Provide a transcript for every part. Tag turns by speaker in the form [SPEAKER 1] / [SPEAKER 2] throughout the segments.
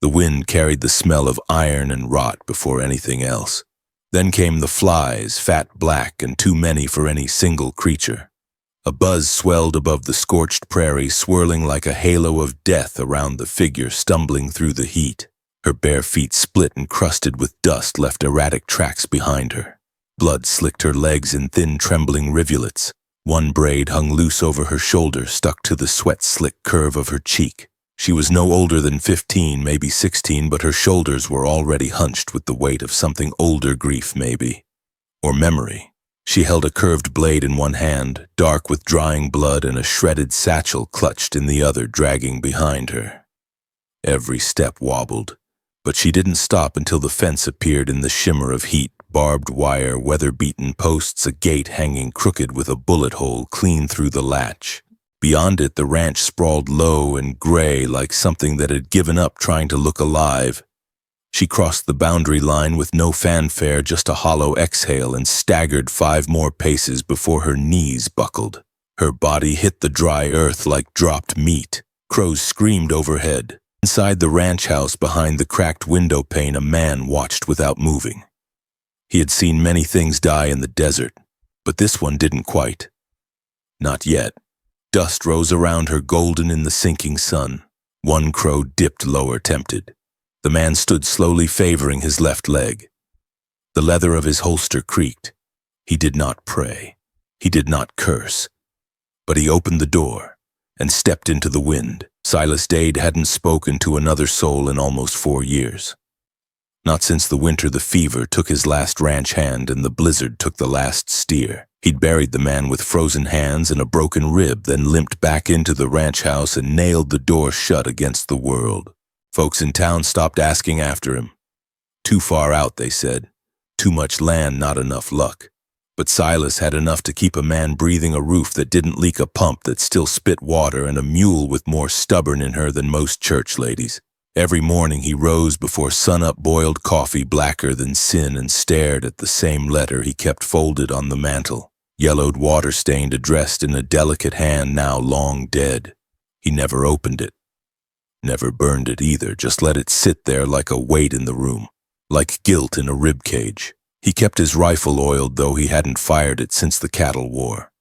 [SPEAKER 1] The wind carried the smell of iron and rot before anything else. Then came the flies, fat black and too many for any single creature. A buzz swelled above the scorched prairie, swirling like a halo of death around the figure stumbling through the heat. Her bare feet, split and crusted with dust, left erratic tracks behind her. Blood slicked her legs in thin, trembling rivulets. One braid hung loose over her shoulder, stuck to the sweat-slick curve of her cheek. She was no older than 15, maybe 16, but her shoulders were already hunched with the weight of something older, grief maybe. Or memory. She held a curved blade in one hand, dark with drying blood, and a shredded satchel clutched in the other, dragging behind her. Every step wobbled, but she didn't stop until the fence appeared in the shimmer of heat, barbed wire, weather-beaten posts, a gate hanging crooked with a bullet hole clean through the latch. Beyond it, the ranch sprawled low and gray like something that had given up trying to look alive. She crossed the boundary line with no fanfare, just a hollow exhale, and staggered 5 more paces before her knees buckled. Her body hit the dry earth like dropped meat. Crows screamed overhead. Inside the ranch house, behind the cracked window pane, a man watched without moving. He had seen many things die in the desert, but this one didn't quite. Not yet. Dust rose around her, golden in the sinking sun. One crow dipped lower, tempted. The man stood slowly, favoring his left leg. The leather of his holster creaked. He did not pray. He did not curse. But he opened the door and stepped into the wind. Silas Dade hadn't spoken to another soul in almost 4 years. Not since the winter the fever took his last ranch hand and the blizzard took the last steer. He'd buried the man with frozen hands and a broken rib, then limped back into the ranch house and nailed the door shut against the world. Folks in town stopped asking after him. Too far out, they said. Too much land, not enough luck. But Silas had enough to keep a man breathing, a roof that didn't leak, a pump that still spit water, and a mule with more stubborn in her than most church ladies. Every morning he rose before sunup, boiled coffee blacker than sin, and stared at the same letter he kept folded on the mantel, yellowed, water-stained, addressed in a delicate hand now long dead. He never opened it. Never burned it either, just let it sit there like a weight in the room, like guilt in a rib cage. He kept his rifle oiled, though he hadn't fired it since the cattle war.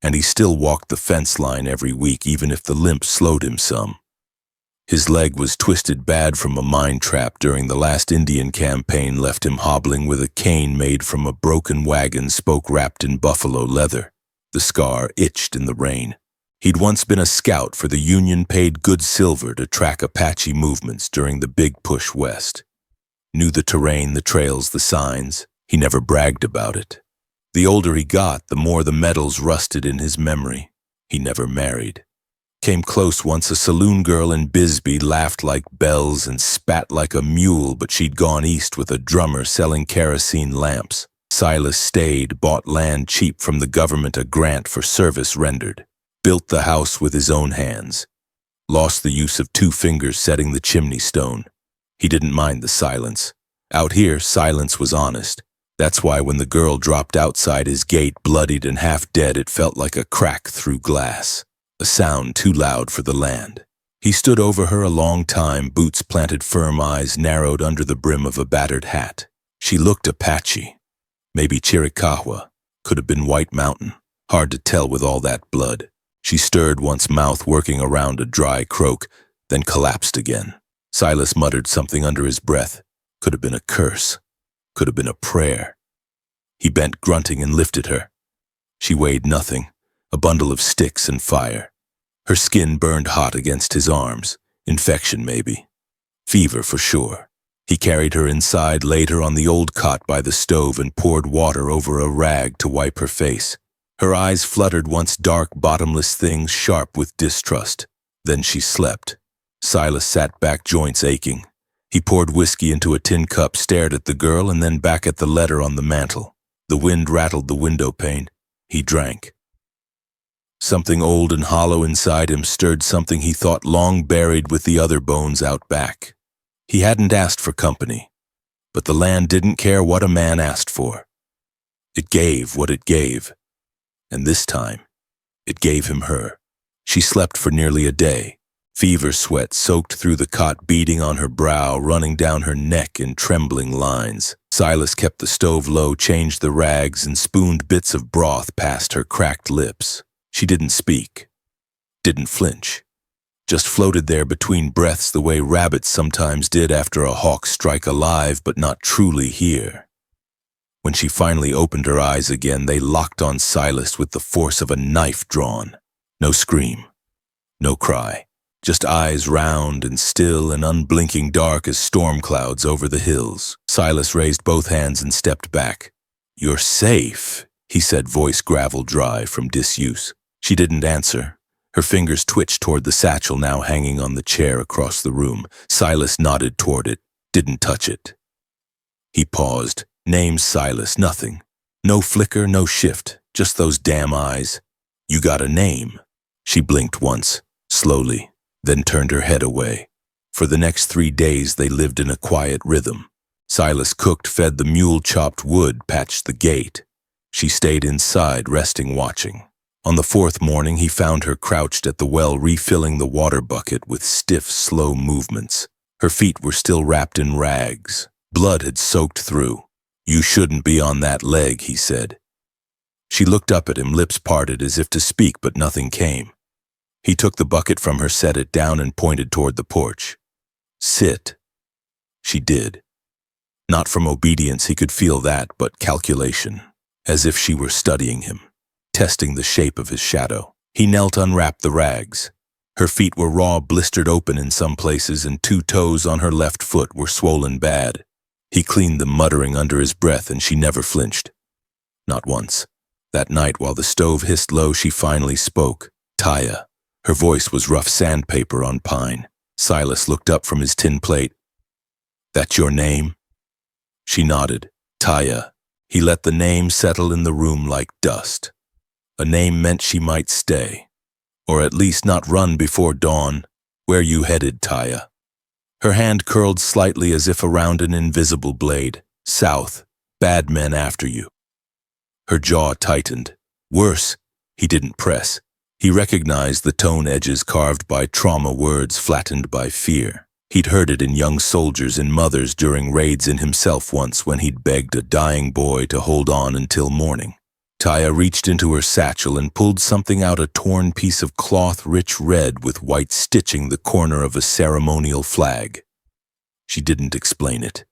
[SPEAKER 1] And he still walked the fence line every week, even if the limp slowed him some. His leg was twisted bad from a mine trap during the last Indian campaign, left him hobbling with a cane made from a broken wagon spoke wrapped in buffalo leather. The scar itched in the rain. He'd once been a scout for the Union, paid good silver to track Apache movements during the big push west. Knew the terrain, the trails, the signs. He never bragged about it. The older he got, the more the medals rusted in his memory. He never married. Came close once. A saloon girl in Bisbee laughed like bells and spat like a mule, but she'd gone east with a drummer selling kerosene lamps. Silas stayed, bought land cheap from the government, a grant for service rendered. Built the house with his own hands. Lost the use of 2 fingers setting the chimney stone. He didn't mind the silence. Out here, silence was honest. That's why when the girl dropped outside his gate, bloodied and half dead, it felt like a crack through glass. A sound too loud for the land. He stood over her a long time, boots planted firm, eyes narrowed under the brim of a battered hat. She looked Apache. Maybe Chiricahua. Could have been White Mountain. Hard to tell with all that blood. She stirred once, mouth working around a dry croak, then collapsed again. Silas muttered something under his breath. Could have been a curse. Could have been a prayer. He bent, grunting, and lifted her. She weighed nothing. A bundle of sticks and fire. Her skin burned hot against his arms. Infection, maybe. Fever, for sure. He carried her inside, laid her on the old cot by the stove, and poured water over a rag to wipe her face. Her eyes fluttered once, dark, bottomless things, sharp with distrust. Then she slept. Silas sat back, joints aching. He poured whiskey into a tin cup, stared at the girl, and then back at the letter on the mantel. The wind rattled the window pane. He drank. Something old and hollow inside him stirred something he thought long buried with the other bones out back. He hadn't asked for company, but the land didn't care what a man asked for. It gave what it gave, and this time, it gave him her. She slept for nearly a day, Fever sweat soaked through the cot, beading on her brow, running down her neck in trembling lines. Silas kept the stove low, changed the rags, and spooned bits of broth past her cracked lips. She didn't speak, didn't flinch, just floated there between breaths the way rabbits sometimes did after a hawk strike alive but not truly hear. When she finally opened her eyes again, they locked on Silas with the force of a knife drawn. No scream, no cry, just eyes round and still and unblinking, dark as storm clouds over the hills. Silas raised both hands and stepped back. "You're safe," he said, voice gravel dry from disuse. She didn't answer. Her fingers twitched toward the satchel now hanging on the chair across the room. Silas nodded toward it, didn't touch it. He paused. Name's Silas, nothing. No flicker, no shift, just those damn eyes. "You got a name?" She blinked once, slowly, then turned her head away. For the next 3 days they lived in a quiet rhythm. Silas cooked, fed the mule, chopped wood, patched the gate. She stayed inside, resting, watching. On the 4th morning he found her crouched at the well, refilling the water bucket with stiff, slow movements. Her feet were still wrapped in rags. Blood had soaked through. "You shouldn't be on that leg," he said. She looked up at him, lips parted as if to speak, but nothing came. He took the bucket from her, set it down, and pointed toward the porch. "Sit." She did. Not from obedience, he could feel that, but calculation, as if she were studying him, testing the shape of his shadow. He knelt, unwrapped the rags. Her feet were raw, blistered open in some places, and 2 toes on her left foot were swollen bad. He cleaned them, muttering under his breath, and she never flinched. Not once. That night, while the stove hissed low, she finally spoke. "Taya." Her voice was rough sandpaper on pine. Silas looked up from his tin plate. "That your name?" She nodded. "Taya." He let the name settle in the room like dust. A name meant she might stay, or at least not run before dawn. "Where you headed, Taya?" Her hand curled slightly as if around an invisible blade. "South. Bad men after you." Her jaw tightened. Worse. He didn't press. He recognized the tone edges carved by trauma, words flattened by fear. He'd heard it in young soldiers and mothers during raids, in himself once when he'd begged a dying boy to hold on until morning. Taya reached into her satchel and pulled something out, a torn piece of cloth, rich red with white stitching, the corner of a ceremonial flag. She didn't explain it,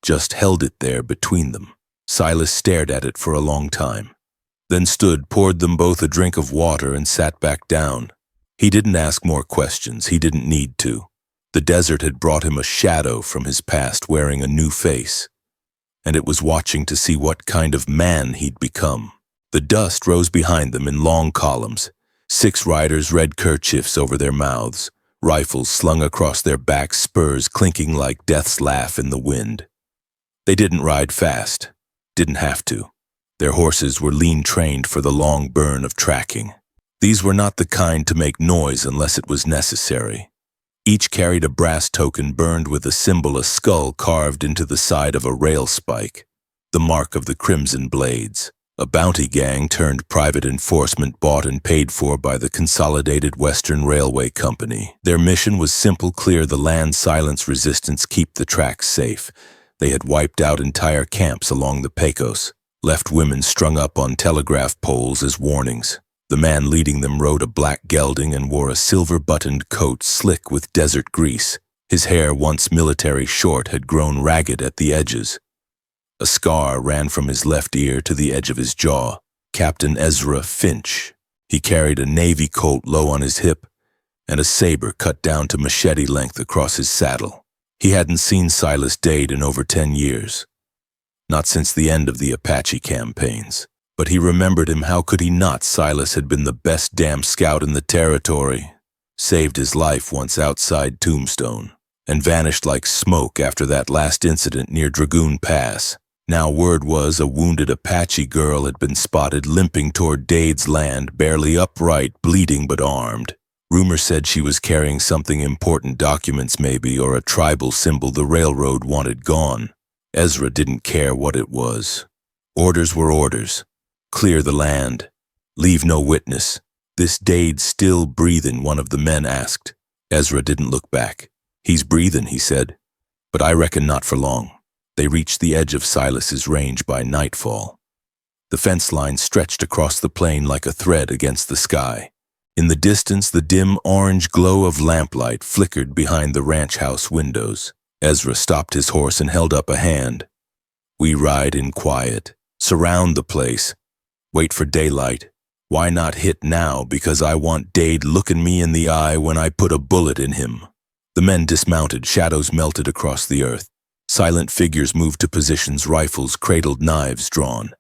[SPEAKER 1] just held it there between them. Silas stared at it for a long time, then stood, poured them both a drink of water, and sat back down. He didn't ask more questions. He didn't need to. The desert had brought him a shadow from his past, wearing a new face, and it was watching to see what kind of man he'd become. The dust rose behind them in long columns. 6 riders, red kerchiefs over their mouths, rifles slung across their backs, spurs clinking like death's laugh in the wind. They didn't ride fast, didn't have to. Their horses were lean, trained for the long burn of tracking. These were not the kind to make noise unless it was necessary. Each carried a brass token burned with a symbol, a skull carved into the side of a rail spike, the mark of the Crimson Blades, a bounty gang turned private enforcement bought and paid for by the Consolidated Western Railway Company. Their mission was simple: clear the land, silence resistance, keep the tracks safe. They had wiped out entire camps along the Pecos, left women strung up on telegraph poles as warnings. The man leading them rode a black gelding and wore a silver-buttoned coat slick with desert grease. His hair, once military short, had grown ragged at the edges. A scar ran from his left ear to the edge of his jaw. Captain Ezra Finch. He carried a Navy Colt low on his hip and a saber cut down to machete length across his saddle. He hadn't seen Silas Dade in over 10 years. Not since the end of the Apache campaigns. But he remembered him. How could he not? Silas had been the best damn scout in the territory, saved his life once outside Tombstone, and vanished like smoke after that last incident near Dragoon Pass. Now word was a wounded Apache girl had been spotted limping toward Dade's land, barely upright, bleeding but armed. Rumor said she was carrying something important, documents maybe, or a tribal symbol the railroad wanted gone. Ezra didn't care what it was. Orders were orders. Clear the land. Leave no witness. "This Dade still breathing?" one of the men asked. Ezra didn't look back. "He's breathing," he said, "but I reckon not for long." They reached the edge of Silas's range by nightfall. The fence line stretched across the plain like a thread against the sky. In the distance, the dim orange glow of lamplight flickered behind the ranch house windows. Ezra stopped his horse and held up a hand. "We ride in quiet, surround the place, wait for daylight. Why not hit now? Because I want Dade looking me in the eye when I put a bullet in him." The men dismounted, shadows melted across the earth. Silent figures moved to positions, rifles cradled, knives drawn.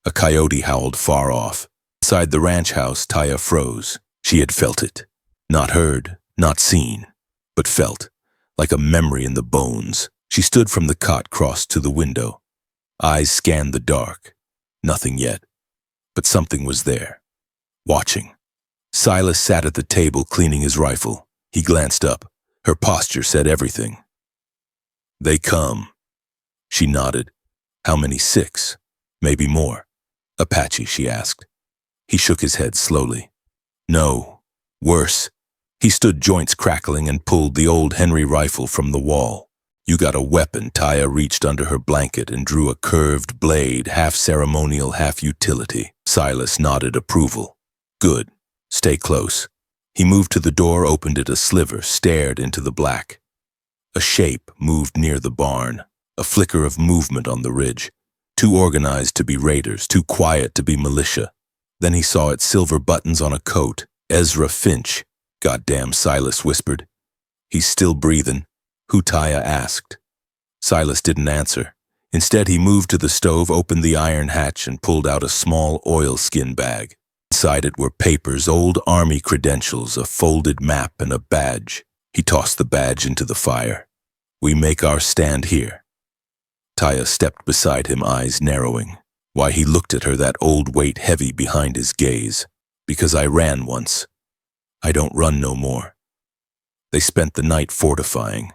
[SPEAKER 1] A coyote howled far off. Inside the ranch house, Taya froze. She had felt it. Not heard, not seen, but felt, like a memory in the bones. She stood from the cot, crossed to the window. Eyes scanned the dark. Nothing yet. But something was there, watching. Silas sat at the table, cleaning his rifle. He glanced up. Her posture said everything. "They come." She nodded. "How many? 6? Maybe more." "Apache?" she asked. He shook his head slowly. "No, worse." He stood, joints crackling, and pulled the old Henry rifle from the wall. "You got a weapon." Taya reached under her blanket and drew a curved blade, half ceremonial, half utility. Silas nodded approval. "Good. Stay close." He moved to the door, opened it a sliver, stared into the black. A shape moved near the barn, a flicker of movement on the ridge. Too organized to be raiders, too quiet to be militia. Then he saw its silver buttons on a coat. Ezra Finch. "Goddamn," Silas whispered. "He's still breathing." "Who?" Taya asked. Silas didn't answer. Instead, he moved to the stove, opened the iron hatch, and pulled out a small oilskin bag. Inside it were papers, old army credentials, a folded map, and a badge. He tossed the badge into the fire. "We make our stand here." Taya stepped beside him, eyes narrowing. Why, he looked at her, that old weight heavy behind his gaze. "Because I ran once. I don't run no more." They spent the night fortifying.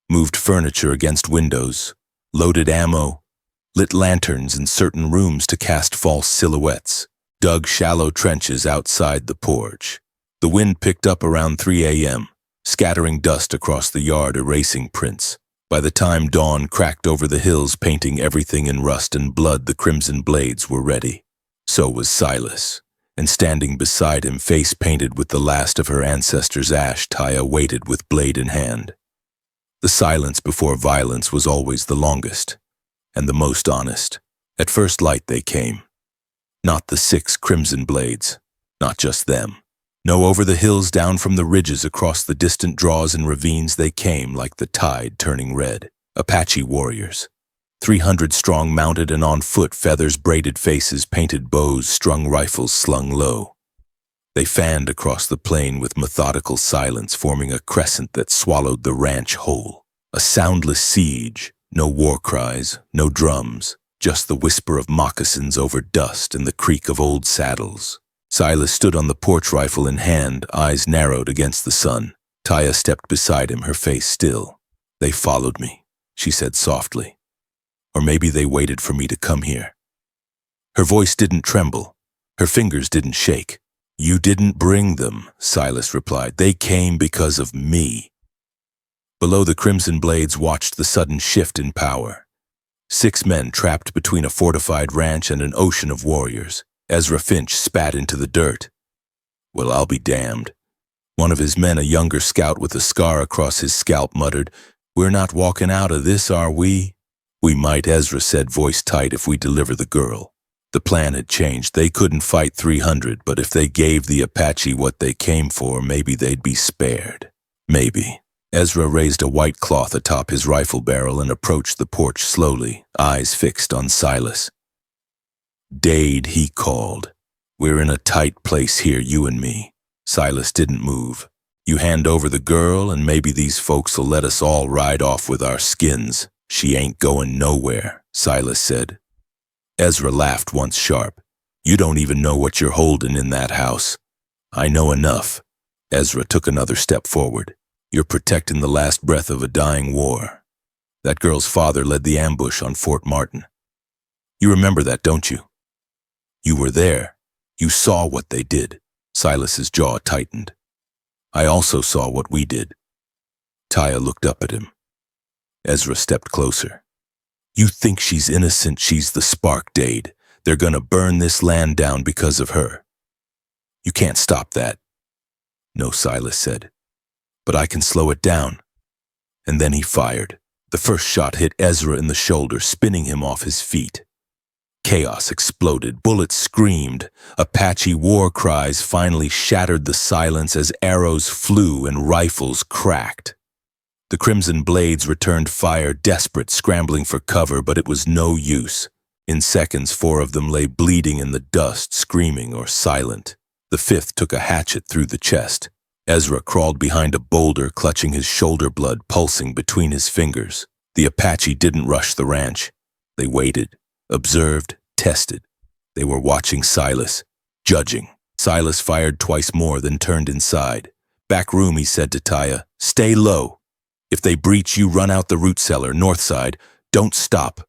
[SPEAKER 1] Moved furniture against windows, loaded ammo, lit lanterns in certain rooms to cast false silhouettes, dug shallow trenches outside the porch. The wind picked up around 3 a.m., scattering dust across the yard, erasing prints. By the time dawn cracked over the hills, painting everything in rust and blood, the crimson blades were ready. So was Silas, and standing beside him, face painted with the last of her ancestors' ash, Taya waited with blade in hand. The silence before violence was always the longest, and the most honest. At first light they came. Not the 6 crimson blades, not just them. No, over the hills, down from the ridges, across the distant draws and ravines they came, like the tide turning red. Apache warriors. 300 strong, mounted and on foot, feathers, braided faces, painted bows, strung rifles slung low. They fanned across the plain with methodical silence, forming a crescent that swallowed the ranch whole. A soundless siege, no war cries, no drums, just the whisper of moccasins over dust and the creak of old saddles. Silas stood on the porch, rifle in hand, eyes narrowed against the sun. Taya stepped beside him, her face still. "They followed me," she said softly. "Or maybe they waited for me to come here." Her voice didn't tremble. Her fingers didn't shake. "You didn't bring them," Silas replied. "They came because of me." Below, the crimson blades watched the sudden shift in power. 6 men trapped between a fortified ranch and an ocean of warriors. Ezra Finch spat into the dirt. "Well, I'll be damned." One of his men, a younger scout with a scar across his scalp, muttered, "We're not walking out of this, are we?" "We might," Ezra said, voice tight, "if we deliver the girl." The plan had changed. They couldn't fight 300, but if they gave the Apache what they came for, maybe they'd be spared. Maybe. Ezra raised a white cloth atop his rifle barrel and approached the porch slowly, eyes fixed on Silas. "Dade," he called. "We're in a tight place here, you and me." Silas didn't move. "You hand over the girl, and maybe these folks'll let us all ride off with our skins." "She ain't going nowhere," Silas said. Ezra laughed once sharp. "You don't even know what you're holding in that house." "I know enough." Ezra took another step forward. "You're protecting the last breath of a dying war. That girl's father led the ambush on Fort Martin. You remember that, don't you? You were there. You saw what they did." Silas's jaw tightened. I also saw what we did. Taya looked up at him. Ezra stepped closer. You think she's innocent? She's the spark, Dade. They're gonna burn this land down because of her. You can't stop that. No, Silas said. But I can slow it down. And then he fired. The first shot hit Ezra in the shoulder, spinning him off his feet. Chaos exploded, bullets screamed. Apache war cries finally shattered the silence as arrows flew and rifles cracked. The crimson blades returned fire, desperate, scrambling for cover, but it was no use. In seconds, 4 of them lay bleeding in the dust, screaming or silent. The 5th took a hatchet through the chest. Ezra crawled behind a boulder, clutching his shoulder blood pulsing between his fingers. The Apache didn't rush the ranch. They waited, observed, tested. They were watching Silas, judging. Silas fired twice more, then turned inside. Back room, he said to Taya, stay low. If they breach, you run out the root cellar, north side. Don't stop.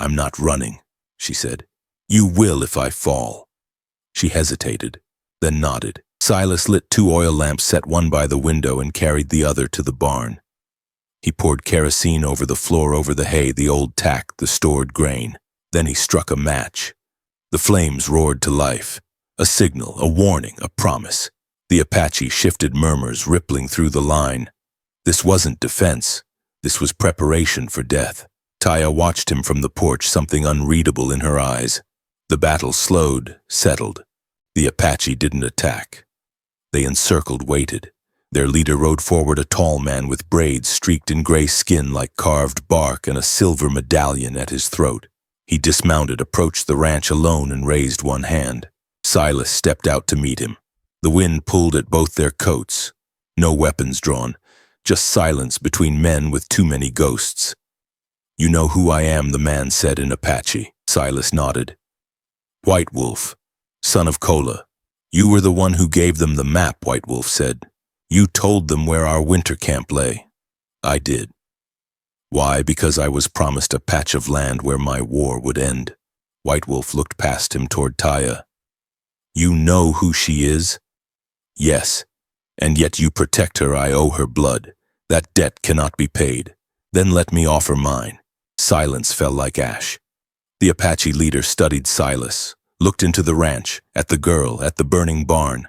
[SPEAKER 1] I'm not running, she said. You will if I fall. She hesitated, then nodded. Silas lit 2 oil lamps, set one by the window, and carried the other to the barn. He poured kerosene over the floor, over the hay, the old tack, the stored grain. Then he struck a match. The flames roared to life. A signal, a warning, a promise. The Apache shifted, murmurs rippling through the line. This wasn't defense. This was preparation for death. Taya watched him from the porch, something unreadable in her eyes. The battle slowed, settled. The Apache didn't attack. They encircled, waited. Their leader rode forward, a tall man with braids streaked in gray skin like carved bark and a silver medallion at his throat. He dismounted, approached the ranch alone, and raised one hand. Silas stepped out to meet him. The wind pulled at both their coats. No weapons drawn, just silence between men with too many ghosts. You know who I am, the man said in Apache. Silas nodded. White Wolf, son of Kola. You were the one who gave them the map, White Wolf said. You told them where our winter camp lay. I did. Why? Because I was promised a patch of land where my war would end. White Wolf looked past him toward Taya. You know who she is? Yes. And yet you protect her. I owe her blood. That debt cannot be paid. Then let me offer mine. Silence fell like ash. The Apache leader studied Silas, looked into the ranch, at the girl, at the burning barn.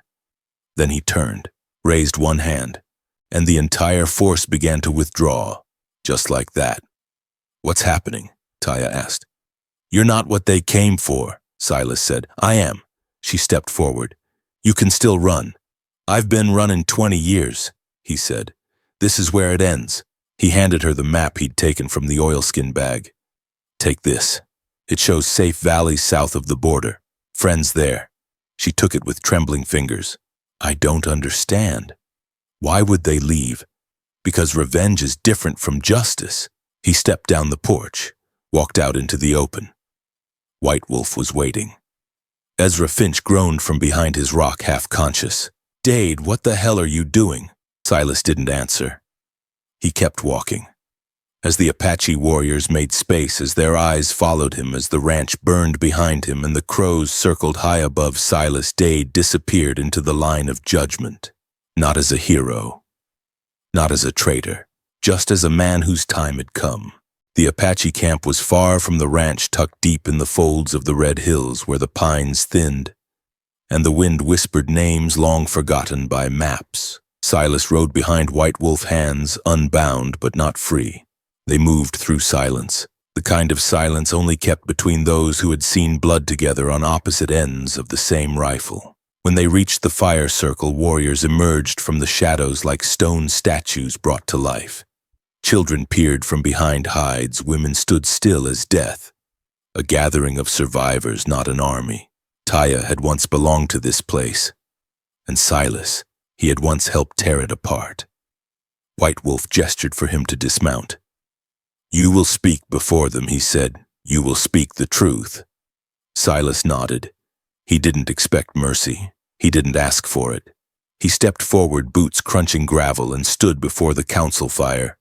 [SPEAKER 1] Then he turned, raised one hand, and the entire force began to withdraw, just like that. What's happening? Taya asked. You're not what they came for, Silas said. I am. She stepped forward. You can still run. I've been running 20 years, he said. This is where it ends. He handed her the map he'd taken from the oilskin bag. Take this. It shows safe valleys south of the border. Friends there. She took it with trembling fingers. I don't understand. Why would they leave? Because revenge is different from justice. He stepped down the porch, walked out into the open. White Wolf was waiting. Ezra Finch groaned from behind his rock, half-conscious. Dade, what the hell are you doing? Silas didn't answer. He kept walking. As the Apache warriors made space, as their eyes followed him, as the ranch burned behind him and the crows circled high above Silas, Dade disappeared into the line of judgment. Not as a hero, not as a traitor, just as a man whose time had come. The Apache camp was far from the ranch, tucked deep in the folds of the red hills where the pines thinned, and the wind whispered names long forgotten by maps. Silas rode behind White Wolf, hands unbound but not free. They moved through silence, the kind of silence only kept between those who had seen blood together on opposite ends of the same rifle. When they reached the fire circle, warriors emerged from the shadows like stone statues brought to life. Children peered from behind hides, women stood still as death. A gathering of survivors, not an army. Taya had once belonged to this place, and Silas, he had once helped tear it apart. White Wolf gestured for him to dismount. You will speak before them, he said. You will speak the truth. Silas nodded. He didn't expect mercy. He didn't ask for it. He stepped forward, boots crunching gravel, and stood before the council fire.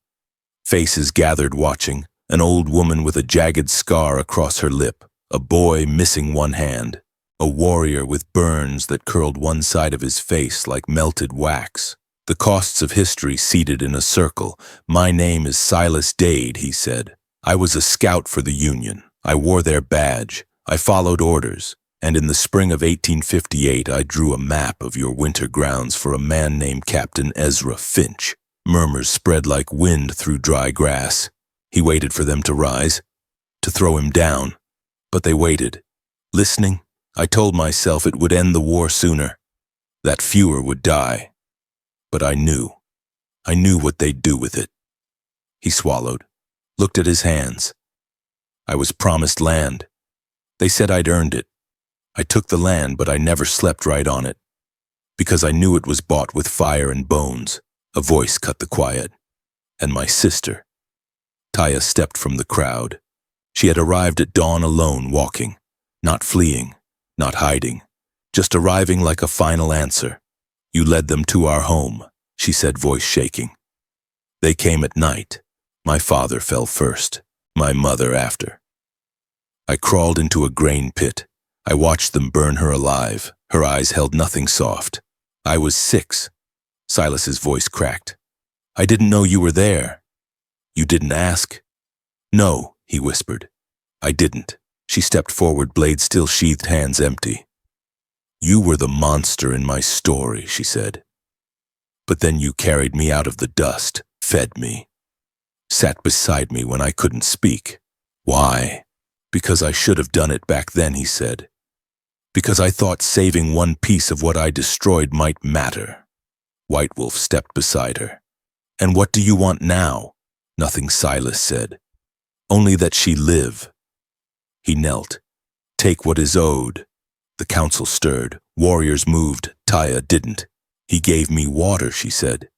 [SPEAKER 1] Faces gathered watching, an old woman with a jagged scar across her lip, a boy missing one hand, a warrior with burns that curled one side of his face like melted wax. The costs of history seated in a circle. My name is Silas Dade, he said. I was a scout for the Union. I wore their badge. I followed orders. And in the spring of 1858, I drew a map of your winter grounds for a man named Captain Ezra Finch. Murmurs spread like wind through dry grass. He waited for them to rise, to throw him down. But they waited. Listening, I told myself it would end the war sooner, that fewer would die. But I knew what they'd do with it. He swallowed, looked at his hands. I was promised land. They said I'd earned it. I took the land, but I never slept right on it, because I knew it was bought with fire and bones. A voice cut the quiet. And my sister. Taya stepped from the crowd. She had arrived at dawn alone, walking, not fleeing, not hiding, just arriving like a final answer. You led them to our home, she said, voice shaking. They came at night. My father fell first, my mother after. I crawled into a grain pit. I watched them burn her alive. Her eyes held nothing soft. I was 6. Silas's voice cracked. I didn't know you were there. You didn't ask? No, he whispered. I didn't. She stepped forward, blade still sheathed, hands empty. You were the monster in my story, she said. But then you carried me out of the dust, fed me, sat beside me when I couldn't speak. Why? Because I should have done it back then, he said. Because I thought saving one piece of what I destroyed might matter. White Wolf stepped beside her. And what do you want now? Nothing, Silas said. Only that she live. He knelt. Take what is owed. The council stirred. Warriors moved. Taya didn't. He gave me water, she said.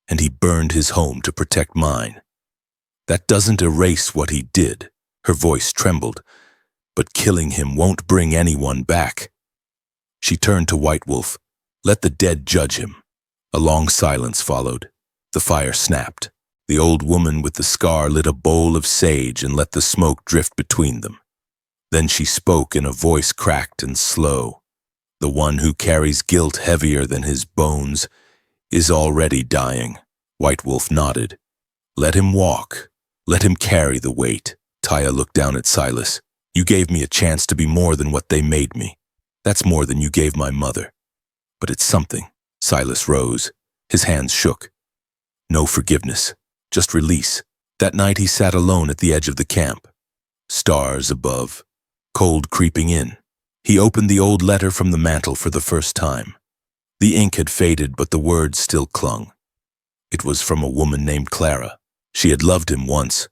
[SPEAKER 1] And he burned his home to protect mine. That doesn't erase what he did. Her voice trembled. But killing him won't bring anyone back. She turned to White Wolf. Let the dead judge him. A long silence followed. The fire snapped. The old woman with the scar lit a bowl of sage and let the smoke drift between them. Then she spoke in a voice cracked and slow. The one who carries guilt heavier than his bones is already dying. White Wolf nodded. Let him walk. Let him carry the weight. Taya looked down at Silas. You gave me a chance to be more than what they made me. That's more than you gave my mother. But it's something. Silas rose. His hands shook. No forgiveness. Just release. That night he sat alone at the edge of the camp. Stars above. Cold creeping in. He opened the old letter from the mantel for the first time. The ink had faded, but the words still clung. It was from a woman named Clara. She had loved him once,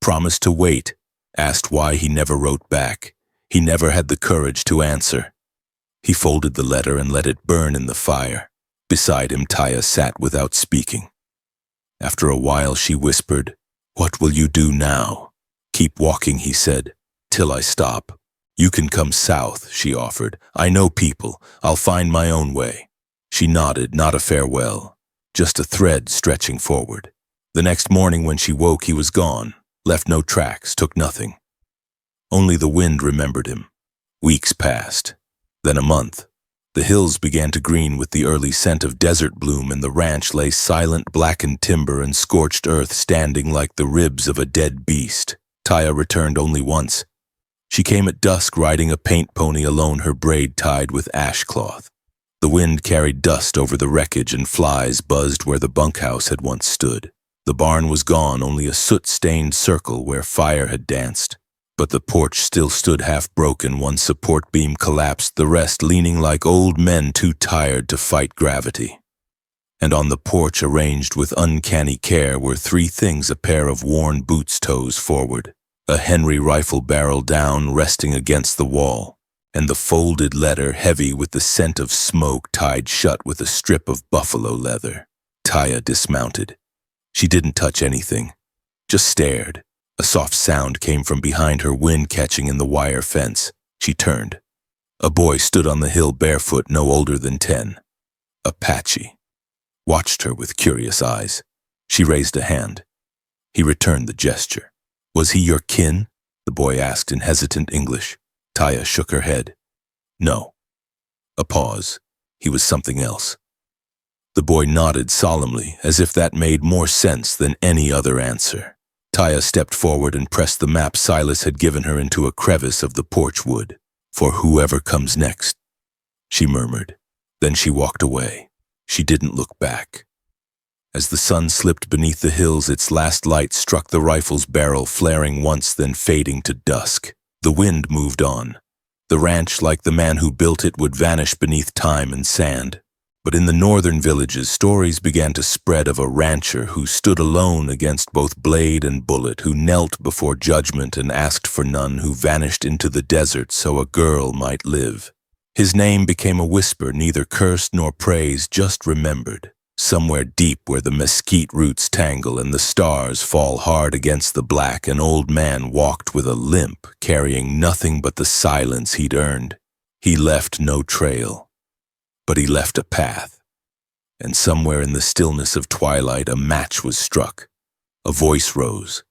[SPEAKER 1] promised to wait, asked why he never wrote back. He never had the courage to answer. He folded the letter and let it burn in the fire. Beside him, Taya sat without speaking. After a while, she whispered, What will you do now? Keep walking, he said, till I stop. You can come south, she offered. I know people. I'll find my own way. She nodded, not a farewell, just a thread stretching forward. The next morning when she woke, he was gone, left no tracks, took nothing. Only the wind remembered him. Weeks passed, then a month. The hills began to green with the early scent of desert bloom, and the ranch lay silent, blackened timber and scorched earth standing like the ribs of a dead beast. Taya returned only once. She came at dusk riding a paint pony alone, her braid tied with ash cloth. The wind carried dust over the wreckage and flies buzzed where the bunkhouse had once stood. The barn was gone, only a soot-stained circle where fire had danced. But the porch still stood half broken, one support beam collapsed, the rest leaning like old men too tired to fight gravity. And on the porch, arranged with uncanny care, were 3 things: a pair of worn boots, toes forward, a Henry rifle barrel down, resting against the wall, and the folded letter, heavy with the scent of smoke, tied shut with a strip of buffalo leather. Taya dismounted. She didn't touch anything, just stared. A soft sound came from behind her, wind catching in the wire fence. She turned. A boy stood on the hill barefoot, no older than 10. Apache. Watched her with curious eyes. She raised a hand. He returned the gesture. Was he your kin? The boy asked in hesitant English. Taya shook her head. No. A pause. He was something else. The boy nodded solemnly, as if that made more sense than any other answer. Taya stepped forward and pressed the map Silas had given her into a crevice of the porch wood. "For whoever comes next," she murmured. Then she walked away. She didn't look back. As the sun slipped beneath the hills, its last light struck the rifle's barrel, flaring once, then fading to dusk. The wind moved on. The ranch, like the man who built it, would vanish beneath time and sand. But in the northern villages, stories began to spread of a rancher who stood alone against both blade and bullet, who knelt before judgment and asked for none, who vanished into the desert so a girl might live. His name became a whisper, neither cursed nor praised, just remembered. Somewhere deep where the mesquite roots tangle and the stars fall hard against the black, an old man walked with a limp, carrying nothing but the silence he'd earned. He left no trail, but he left a path. And somewhere in the stillness of twilight, a match was struck. A voice rose,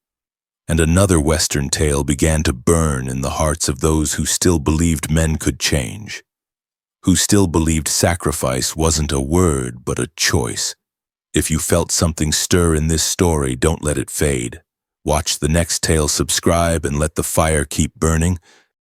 [SPEAKER 1] and another Western tale began to burn in the hearts of those who still believed men could change, who still believed sacrifice wasn't a word but a choice. If you felt something stir in this story, don't let it fade. Watch the next tale, subscribe, and let the fire keep burning.